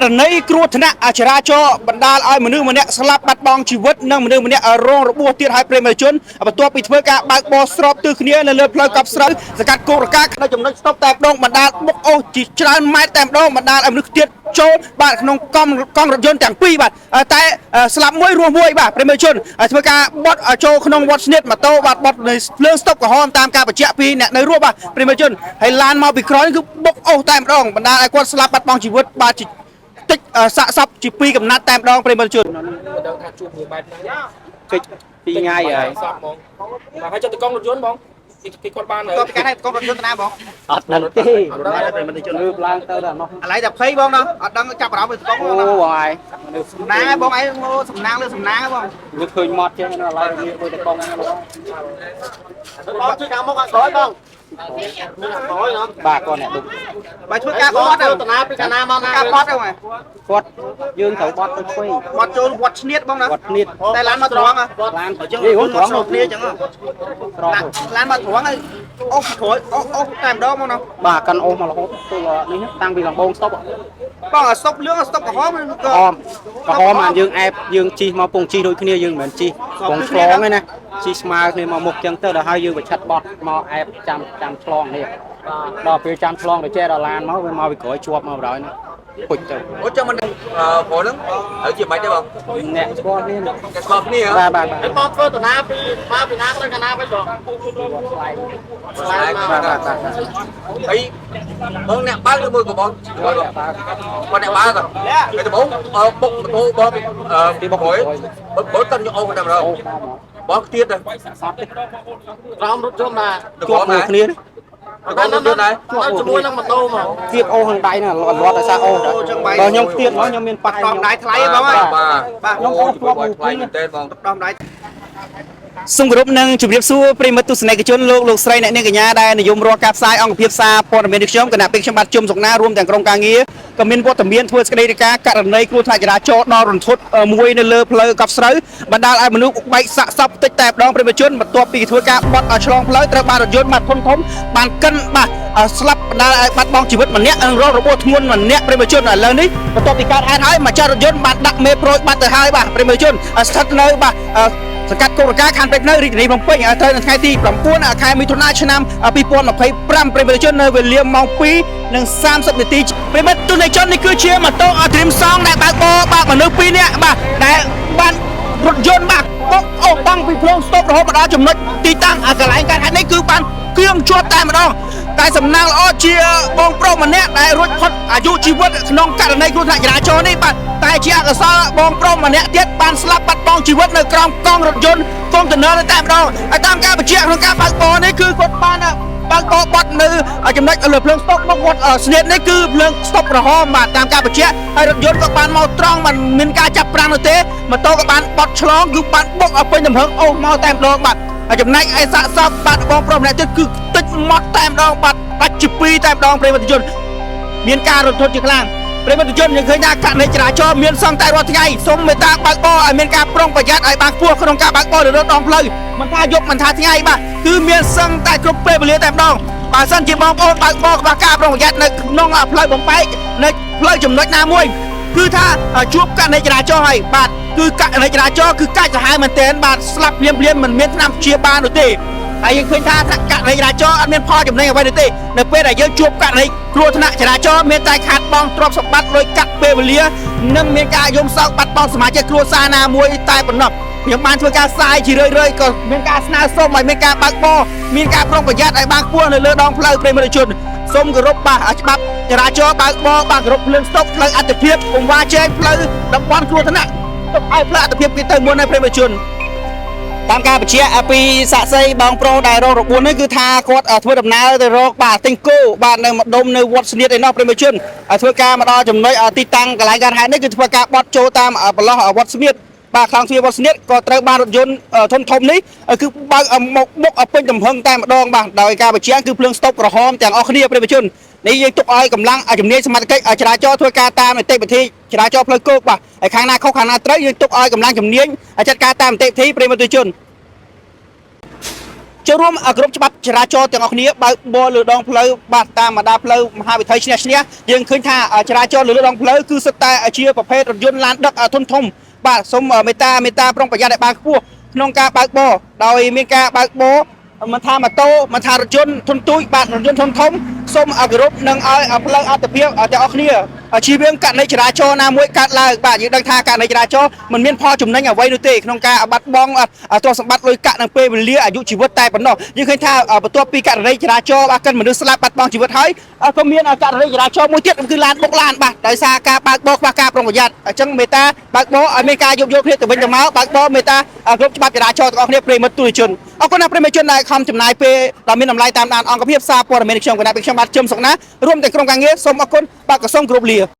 ករណីគ្រោះថ្នាក់ចរាចរណ៍បណ្ដាលឲ្យមនុស្សម្នាក់ស្លាប់បាត់បង់ជីវិតនិងមនុស្សម្នាក់រងរបួសទៀតហើយប្រិយមិត្តជនបន្ទាប់ពីធ្វើការបើកបរស្របទិសគ្នានៅលើផ្លូវកប់ស្រូវសកាត់គោលការណ៍នៅចំណុចស្តុបតែម្ដងបណ្ដាលបុកអូសជាច្រើនម៉ែត្រតែម្ដងបណ្ដាលឲ្យមនុស្សទៀតចូលបាទក្នុងកង់រថយន្តទាំងពីរបាទតែស្លាប់មួយរស់មួយបាទប្រិយមិត្តជនធ្វើការបត់ចូលក្នុងវត្តស្នៀតម៉ូតូបាទបត់នៅភ្លើងស្តុបក្រហមតាមការបញ្ជាក់ពីអ្នកនៅរស់បាទប្រិយមិត្តជនហើយឡានមកពីក្រោយគឺបុកអូសតែម្ដងបណ្ដាលឲ្យគាត់ស្លាប់បាត់បង់ជីវិតបាទតិចសាកសពជាពីរកំណាត់តែម្ដងប្រិយមិត្តជនដឹងថាជួបមួយបែបណាកិច្ចពីថ្ងៃហើយសពហ្មងបាទហើយចុះតកងរថយន្តបងគេគាត់បានគាត់កាន់ឲ្យកងរថយន្តណាបងអត់ដឹងទេប្រិយមិត្តជនលើកឡើងទៅដល់នោះឥឡូវតែភ័យបងណាអត់ដឹងចាប់អារម្មណ៍ទៅកងអូបងហើយសំណាងហើយបងឯងមកសំណាងលើសំណាងហើយបងវាឃើញមាត់ចេះឥឡូវមានមួយតែកងហ្នឹងបងជួយខាងមុខខាងក្រោយបងបាទគាត់អ្នកឌុបបាទធ្វើការបត់ទៅតាណាពីកាណាមកណាការបត់ទៅហ៎គាត់យើងត្រូវបត់ទៅឆ្វេងបត់ចូលវត្តស្នៀតបងណាវត្តស្នៀតតែឡានមកត្រង់ឡានអញ្ចឹងហូរត្រង់គ្នាអញ្ចឹងត្រង់ឡានមកត្រង់ហើយអូសក្រួយអូសតែម្ដងមកណាបាទកាន់អូសមករហូតទៅនេះតាំងពីដំបូងស្តុបបងស្តុបលឿងស្តុបក្រហមក្រហមបានយើងអែបយើងជីមកពងជីដូចគ្នាយើងមិនមែនជីពងឆ្លងទេណាជីស្មើគ្នាមកមុខអញ្ចឹងទៅដល់ហើយយើងបញ្ឆិតបត់មកអែបចាំឆ្លងនេះដល់ពេលចាំឆ្លងទៅចេះដល់ឡានមកវាមកពីក្រោយជាប់មកបណ្ដោយណាពុជទៅអូចាំមិនព្រោះហ្នឹងហើយជាមិនទេបងអ្នកស្គាល់គ្នាស្គាល់គ្នាបាទហើយបងធ្វើតាណាពីមកពីណាទៅកាណាវិញបងស្លាយបាទហើយបងអ្នកបើកឬមួយក៏បងបងអ្នកបើកតែដំបូងបុកម៉ូតូបងពីបុកហើយបើតន់យកអូសតែម្ដងបងទៀតទៅក្រោមរថយន្តណាជាប់មួយគ្នាតែនៅជាមួយនឹងម៉ូតូមកទៀតអូខាងដៃណាលាត់ដោយសារអូដល់ខ្ញុំទៀតមកខ្ញុំមានប៉ះដំដៃថ្លៃបងហើយបាទខ្ញុំអូជាប់មួយថ្លៃមែនទេបងដំដៃសូមគោរពនិងជម្រាបសួរប្រិមិត្តទស្សនិកជនលោកស្រីអ្នកនាងកញ្ញាដែលនិយមរាល់ការផ្សាយអង្គភាពសារព័ត៌មាននេះខ្ញុំគណៈពេកខ្ញុំបាទជុំសុកណារួមទាំងក្រុមការងារក៏មានវត្តមានធ្វើសេចក្តីរាយការណ៍ករណីគ្រោះថ្នាក់ចរាចរណ៍ដ៏រន្ធត់មួយនៅលើផ្លូវកប់ស្រូវបណ្ដាលឲ្យមនុស្សបែកសាកសពតិចតែម្ដងប្រិមិត្តជនបន្ទាប់ពីធ្វើការបត់ឆ្លងផ្លូវត្រូវបានរថយន្តមកធំបានកិនបាទស្លាប់បណ្ដាលឲ្យបាត់បង់ជីវិតម្នាក់និងរងរបួសធ្ងន់ម្នាក់ប្រិមិត្តជនឥឡូវនេះបន្ទាប់ពីកើតហេតុហើយម្ចាស់រថយន្តបានដាក់មេប្រូចបាត់ទៅហើយបាទប្រិមិត្តជនស្ថិតនៅបាទសង្កាត់គោលការណ៍ខណ្ឌពេជ្រនៅរាជធានីភ្នំពេញត្រូវនៅថ្ងៃទី9ខែមិថុនាឆ្នាំ2025ប្រិមិត្តជននៅវេលាម៉ោង2:30នាទីប្រិមិត្តទស្សនិកជននេះគឺជាម៉ូតូត្រៀមសងដែលបើកបរបាទមនុស្ស2នាក់បាទដែលបានរថយន្តបាទបុកអូសតាំងពីភ្លើងស្តុបរហូតមកដល់ចំណុចទីតាំងកន្លែងកើតហេតុនេះគឺបានគៀងជាប់តែម្ដងតែសំណាងល្អជាបងប្រុសម្នាក់ដែលរួចផុតអាយុជីវិតក្នុងករណីគ្រោះថ្នាក់ចរាចរណ៍នេះបាទតែជាអកុសលបងប្រុសម្នាក់ទៀតបានស្លាប់បាត់បង់ជីវិតនៅក្រោមកង់រថយន្តកុងតឺន័រតែម្ដងហើយតាមការបញ្ជាក់ក្នុងការបើកបរនេះគឺគាត់បានបើកបរបាត់នៅចំណុចលើភ្លើងស្តុបមកវត្តស្នៀតនេះគឺភ្លើងស្តុបក្រហមបាទតាមការបញ្ជាក់ហើយរថយន្តក៏បានមកត្រង់មិនមានការចាប់ប្រាំងនោះទេម៉ូតូក៏បានបត់ឆ្លងគឺបានបុកឲ្យពេញទំហឹងអូសមកតែម្ដងបាទហើយចំណែកឯសាកសពបាទបងប្រុសម្នាក់ទៀតគឺតិចម៉ត់តែម្ដងបាទដាច់ជាពីរតែម្ដងប្រិយមិត្តជនមានការរន្ធត់ជាខ្លាំងប្រិយមិត្តជនយើងឃើញថាករណីចរាចរណ៍មានសង្កតែរាល់ថ្ងៃសូមមេត្តាបើកបរឲ្យមានការប្រុងប្រយ័ត្នឲ្យបានខ្ពស់ក្នុងការបើកបរលើដងផ្លូវមិនថាយប់មិនថាថ្ងៃបាទគឺមានសង្កតែគ្រប់ពេលវេលាតែម្ដងបើសិនជាបងប្អូនបើកបរខ្វះការប្រុងប្រយ័ត្ននៅក្នុងផ្លូវបំបែកនៅផ្លូវចំណុចណាមួយគឺថាជួបករណីចរាចរណ៍ហើយបាទគឺករណីចរាចរណ៍គឺកាច់សាហាវមែនទែនបាទស្លាប់ភ្លាមមិនមានថ្នាំព្យាបាលនោះទេហើយយើងឃើញថាករណីចរាចរណ៍អត់មានផលចំណេញអ្វីទេនៅពេលដែលយើងជួបករណីគ្រោះថ្នាក់ចរាចរណ៍មានតែខាតបង់ទ្រព្យសម្បត្តិលុយកាត់ពេលវេលានិងមានការយំសោកបាត់បង់សមាជិកគ្រួសារណាមួយតែប៉ុណ្ណោះខ្ញុំបានធ្វើការផ្សាយជារឿយៗក៏មានការស្នើសុំឲ្យមានការបើកបរមានការប្រុងប្រយ័ត្នឲ្យបានខ្ពស់នៅលើដងផ្លូវប្រិយមិត្តជនសូមគោរពបាទច្បាប់ចរាចរណ៍បើកបរបាទគោរពភ្លើងស្តុបផ្លូវអត្តភាពកង្វះជែងផ្លូវតំបន់គ្រោះថ្នាក់ទុកឲ្យផ្លូវអត្តភាពគេទៅមុនឲ្យប្រិយមិត្តជនតាមការបញ្ជាក់ពីសាក់សីបងប្រុសដែលរងរបួសនេះគឺថាគាត់ធ្វើដំណើរទៅរកបាទទិញគោបាទនៅម្ដុំនៅវត្តស្នៀតឯណោះប្រិយមិត្តជនធ្វើការមកដល់ចំណុចទីតាំងកន្លែងកើតហេតុនេះគឺធ្វើការបត់ចូលតាមប្រឡោះវត្តស្នៀតបាទខាងទ្វារវត្តស្នៀតក៏ត្រូវបានរថយន្តធំនេះគឺបើកមកបុកពេញទំហឹងតែម្ដងបាទដោយការបញ្ជាក់គឺភ្លើងស្តុបក្រហមទាំងអស់គ្នាប្រិយមិត្តជននេះយើងទុកឲ្យកម្លាំងជំនាញសមត្ថកិច្ចចរាចរណ៍ធ្វើការតាមនីតិវិធីចរាចរណ៍ផ្លូវគោកបាទហើយខាងណាខុសខាងណាត្រូវយើងទុកឲ្យកម្លាំងជំនាញចាត់ការតាមនីតិវិធីប្រិយមិត្តជនចូលរួមគ្រប់ច្បាប់ ចរាចរណ៍ទាំងអស់គ្នាបើកបរលើដងផ្លូវបាទតាមបណ្ដាផ្លូវមហាវិថីឈ្នះយើងឃើញថាចរាចរណ៍លើដងផ្លូវគឺសុទ្ធតែជាប្រភេទរថយន្តឡានដឹកធុនធំបាទសូមមេត្តាប្រុងប្រយ័ត្នឲ្យបានខ្ពស់ក្នុងការបើកបរដោយមានការបើកបរមិនថាម៉ូតូមិនថារថយន្តធុនទូចបាទរថយន្តធុនធំសូមគោរពនិងឲ្យផ្លូវអត្ថភាពទាំងអស់គ្នាជៀសវាងករណីចរាចរណ៍ណាមួយកាត់ឡើងបាទយើងដឹងថាករណីចរាចរណ៍មិនមានផលចំណេញអ្វីនោះទេក្នុងការបាត់បង់ទ្រព្យសម្បត្តិលុយកាក់និងពេលវេលាអាយុជីវិតតែប៉ុណ្ណោះយើងឃើញថាបន្ទាប់ពីករណីចរាចរណ៍បាទកិនមនុស្សស្លាប់បាត់បង់ជីវិតហើយក៏មានករណីចរាចរណ៍មួយទៀតគឺឡានបុកឡានបាទដោយសារការបើកបរខ្វះការប្រុងប្រយ័ត្នអញ្ចឹងមេត្តាបើកបរឲ្យមានការយោគយល់គ្នាទៅវិញទៅមកបើកបរមេត្តាគ្រប់ច្បាប់ចរាចរណ៍ទាំងអស់គ្នាប្រិមត្តទូរជនអរគុណណាប្រិមត្តជនដែលខំចំណាយពេលដ៏មានតម្លៃតាមដានអង្គភាពសារព័ត៌មានខ្ញុំគណៈពីខ្ញុំបាទជឹមសុកណារួមទាំងក្រុមការងារសូមអរគុណបាទក៏សូមគោរពលា